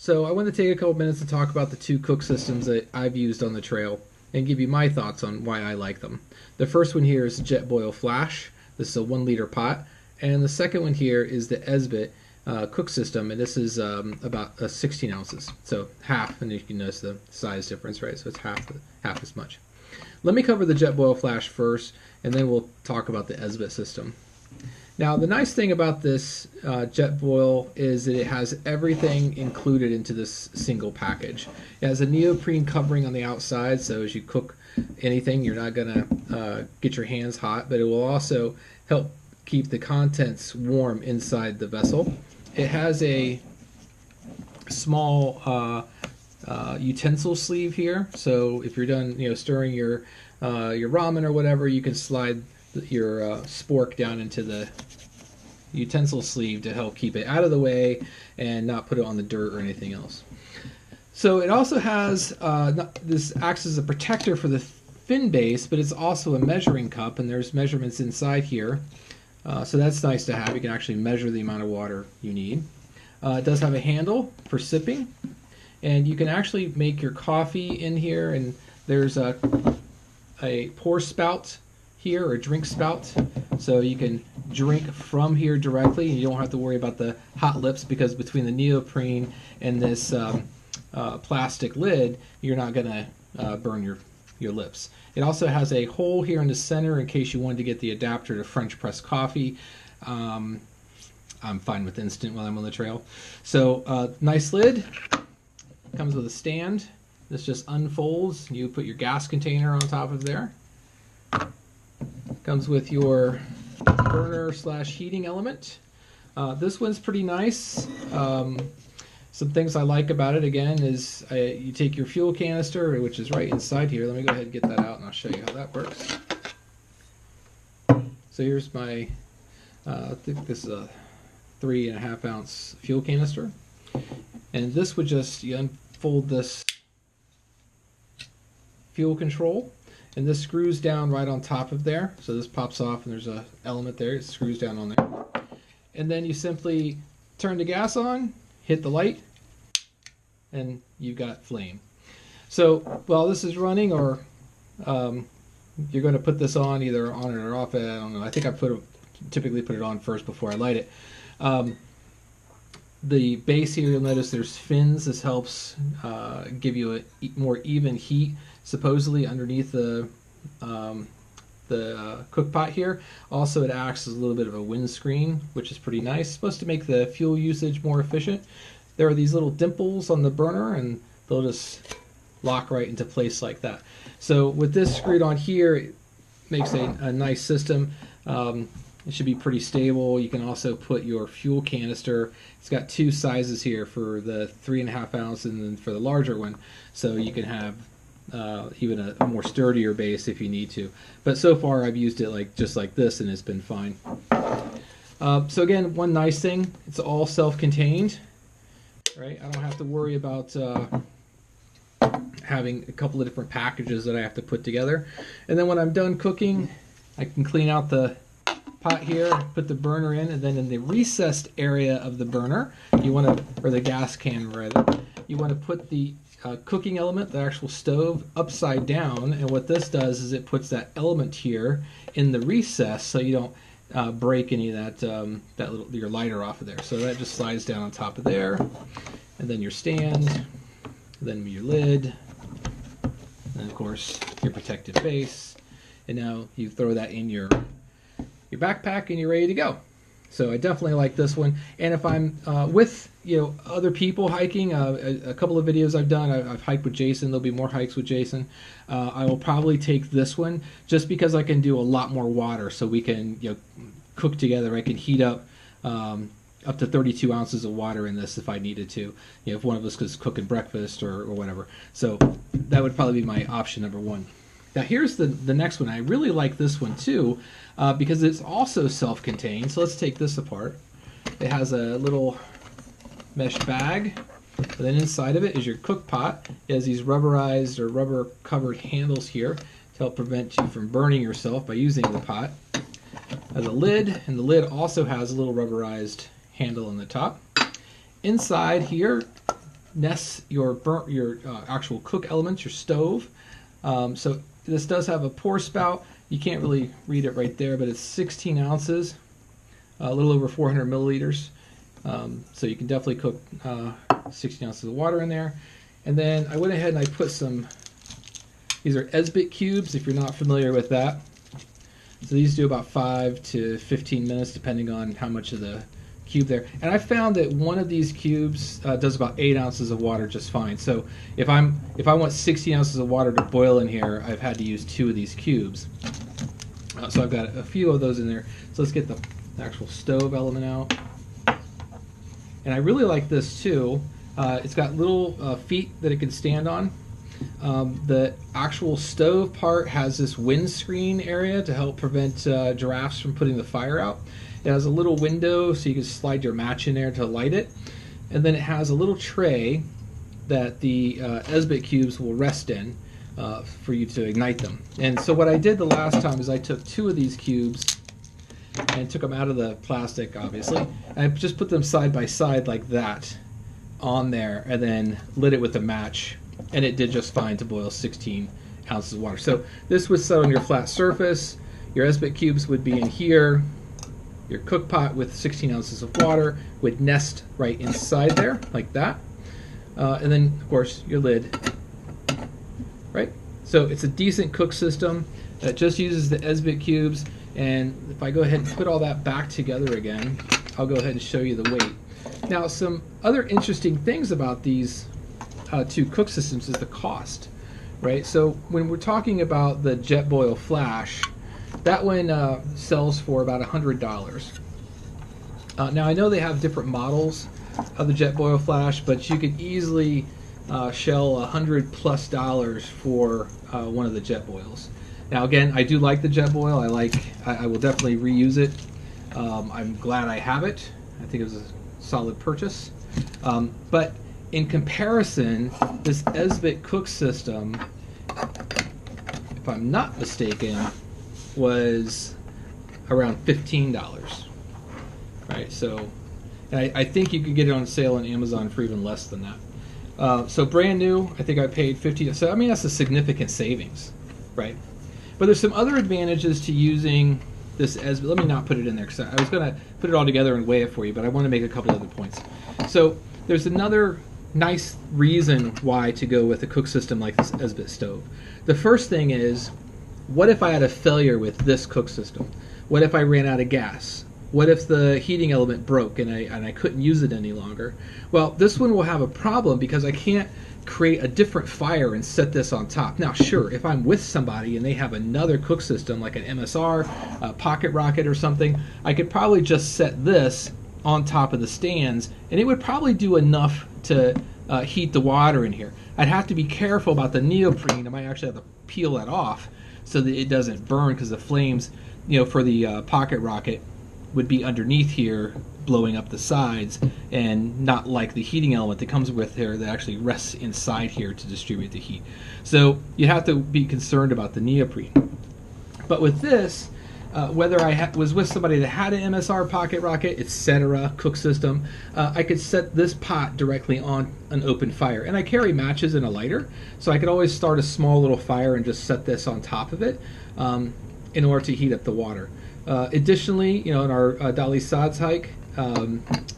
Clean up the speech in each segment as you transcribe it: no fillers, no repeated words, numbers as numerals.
So I want to take a couple minutes to talk about the two cook systems that I've used on the trail and give you my thoughts on why I like them. The first one here is Jetboil Flash. This is a 1 liter pot. And the second one here is the Esbit cook system, and this is about 16 ounces. So half, and you can notice the size difference, right? So it's half as much. Let me cover the Jetboil Flash first, and then we'll talk about the Esbit system. Now, the nice thing about this Jetboil is that it has everything included into this single package. It has a neoprene covering on the outside, so as you cook anything, you're not going to get your hands hot, but it will also help keep the contents warm inside the vessel. It has a small utensil sleeve here, so if you're done, stirring your ramen or whatever, you can slide your spork down into the utensil sleeve to help keep it out of the way and not put it on the dirt or anything else. So it also has this acts as a protector for the fin base, but it's also a measuring cup, and there's measurements inside here. So that's nice to have. You can actually measure the amount of water you need. It does have a handle for sipping, and you can actually make your coffee in here, and there's a pour spout here, or drink spout, so you can drink from here directly, and you don't have to worry about the hot lips, because between the neoprene and this plastic lid, you're not going to burn your lips. It also has a hole here in the center in case you wanted to get the adapter to French press coffee. I'm fine with instant while I'm on the trail. So nice lid. Comes with a stand. This just unfolds. You put your gas container on top of there. Comes with your burner / heating element. This one's pretty nice. Some things I like about it, again, is you take your fuel canister, which is right inside here. Let me go ahead and get that out, and I'll show you how that works. So here's my, I think this is a 3.5 ounce fuel canister. And this would just, you unfold this fuel control, and this screws down right on top of there. So this pops off, and there's a element there. It screws down on there. And then you simply turn the gas on, hit the light, and you've got flame. So while this is running, or you're going to put this on, either on it or off it, I don't know. I think I typically put it on first before I light it. The base here, you'll notice there's fins. This helps give you a more even heat, supposedly underneath the cook pot here. Also, it acts as a little bit of a windscreen, which is pretty nice. It's supposed to make the fuel usage more efficient. There are these little dimples on the burner, and they'll just lock right into place like that. So with this screwed on here, it makes a nice system. It should be pretty stable. You can also put your fuel canister. It's got two sizes here, for the 3.5 ounce and then for the larger one. So you can have even a more sturdier base if you need to. But so far I've used it just like this, and it's been fine. So again, one nice thing, it's all self-contained. Right? I don't have to worry about having a couple of different packages that I have to put together. And then when I'm done cooking, I can clean out the pot here, put the burner in, and then in the recessed area of the burner, or the gas can rather, you want to put the cooking element, the actual stove, upside down. And what this does is it puts that element here in the recess, so you don't break any of your lighter off of there. So that just slides down on top of there, and then your stand, then your lid, and of course your protective base. And now you throw that in your backpack, and you're ready to go. So I definitely like this one. And if I'm with other people hiking, a couple of videos I've done, I've hiked with Jason. There'll be more hikes with Jason. I will probably take this one just because I can do a lot more water, so we can cook together. I can heat up to 32 ounces of water in this if I needed to. If one of us was cooking breakfast or whatever. So that would probably be my option number one. Now here's the next one. I really like this one too, because it's also self-contained. So let's take this apart. It has a little mesh bag, and then inside of it is your cook pot. It has these rubberized or rubber covered handles here to help prevent you from burning yourself by using the pot. It has a lid, and the lid also has a little rubberized handle on the top. Inside here nests your actual cook elements, your stove. So this does have a pour spout. You can't really read it right there, but it's 16 ounces, a little over 400 milliliters. So you can definitely cook 16 ounces of water in there. And then I went ahead and I put some, these are Esbit cubes, if you're not familiar with that. So these do about 5 to 15 minutes, depending on how much of the cube there. And I found that one of these cubes does about 8 ounces of water just fine. So if I want 16 ounces of water to boil in here, I've had to use 2 of these cubes. So I've got a few of those in there. So let's get the actual stove element out. And I really like this too. It's got little feet that it can stand on. The actual stove part has this windscreen area to help prevent giraffes from putting the fire out. It has a little window so you can slide your match in there to light it. And then it has a little tray that the Esbit cubes will rest in for you to ignite them. And so what I did the last time is I took 2 of these cubes and took them out of the plastic, obviously. And I just put them side by side like that on there and then lit it with a match. And it did just fine to boil 16 ounces of water. So this would set on your flat surface. Your Esbit cubes would be in here. Your cook pot with 16 ounces of water would nest right inside there, like that. And then, of course, your lid, right? So it's a decent cook system that just uses the Esbit cubes. And if I go ahead and put all that back together again, I'll go ahead and show you the weight. Now, some other interesting things about these 2 cook systems is the cost, right? So when we're talking about the Jetboil Flash, that one sells for about $100. Now I know they have different models of the Jetboil Flash, but you could easily shell $100+ for one of the Jetboils. Now again, I do like the Jetboil. I will definitely reuse it. I'm glad I have it. I think it was a solid purchase. But in comparison, this Esbit cook system, if I'm not mistaken, was around $15, right? So I think you could get it on sale on Amazon for even less than that. So brand new, I think I paid $50. So I mean, that's a significant savings, right? But there's some other advantages to using this Esbit. Let me not put it in there because I was going to put it all together and weigh it for you, but I want to make a couple other points. So there's another nice reason why to go with a cook system like this Esbit stove. The first thing is, what if I had a failure with this cook system? What if I ran out of gas? What if the heating element broke and I couldn't use it any longer? Well, this one will have a problem because I can't create a different fire and set this on top. Now, sure, if I'm with somebody and they have another cook system like an MSR, a Pocket Rocket or something, I could probably just set this on top of the stands and it would probably do enough to heat the water in here. I'd have to be careful about the neoprene. I might actually have to peel that off so that it doesn't burn, because the flames, for the Pocket Rocket would be underneath here blowing up the sides, and not like the heating element that comes with here that actually rests inside here to distribute the heat. So you have to be concerned about the neoprene. But with this, whether I was with somebody that had an MSR, Pocket Rocket, etc., cook system, I could set this pot directly on an open fire. And I carry matches and a lighter, so I could always start a small little fire and just set this on top of it in order to heat up the water. Additionally, in our Dolly Sods hike,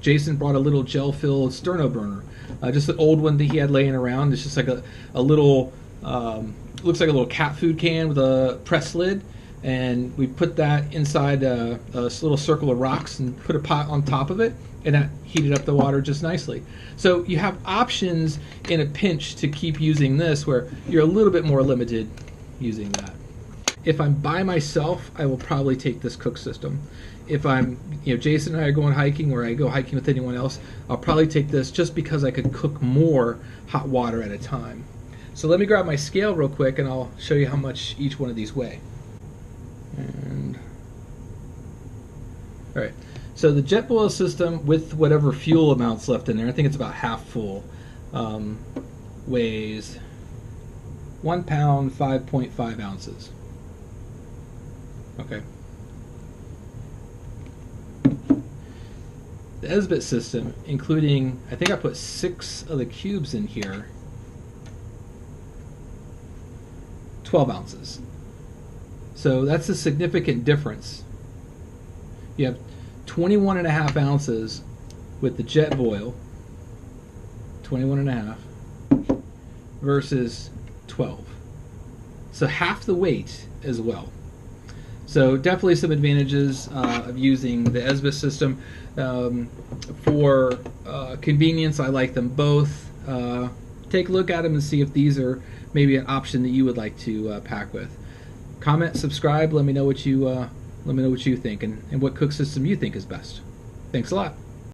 Jason brought a little gel-filled sterno burner, just an old one that he had laying around. It's just like a little, looks like a little cat food can with a press lid. And we put that inside a little circle of rocks and put a pot on top of it, and that heated up the water just nicely. So you have options in a pinch to keep using this, where you're a little bit more limited using that. If I'm by myself, I will probably take this cook system. If I'm, Jason and I are going hiking, or I go hiking with anyone else, I'll probably take this just because I could cook more hot water at a time. So let me grab my scale real quick and I'll show you how much each one of these weigh. And all right, so the Jetboil system with whatever fuel amounts left in there, I think it's about half full, weighs 1 pound 5.5 ounces. Okay. The Esbit system, including, I think I put 6 of the cubes in here, 12 ounces. So that's a significant difference. You have 21.5 ounces with the Jetboil, 21.5 versus 12. So half the weight as well. So definitely some advantages of using the Esbit system. For convenience, I like them both. Take a look at them and see if these are maybe an option that you would like to pack with. Comment, subscribe. Let me know what you think and what cook system you think is best. Thanks a lot.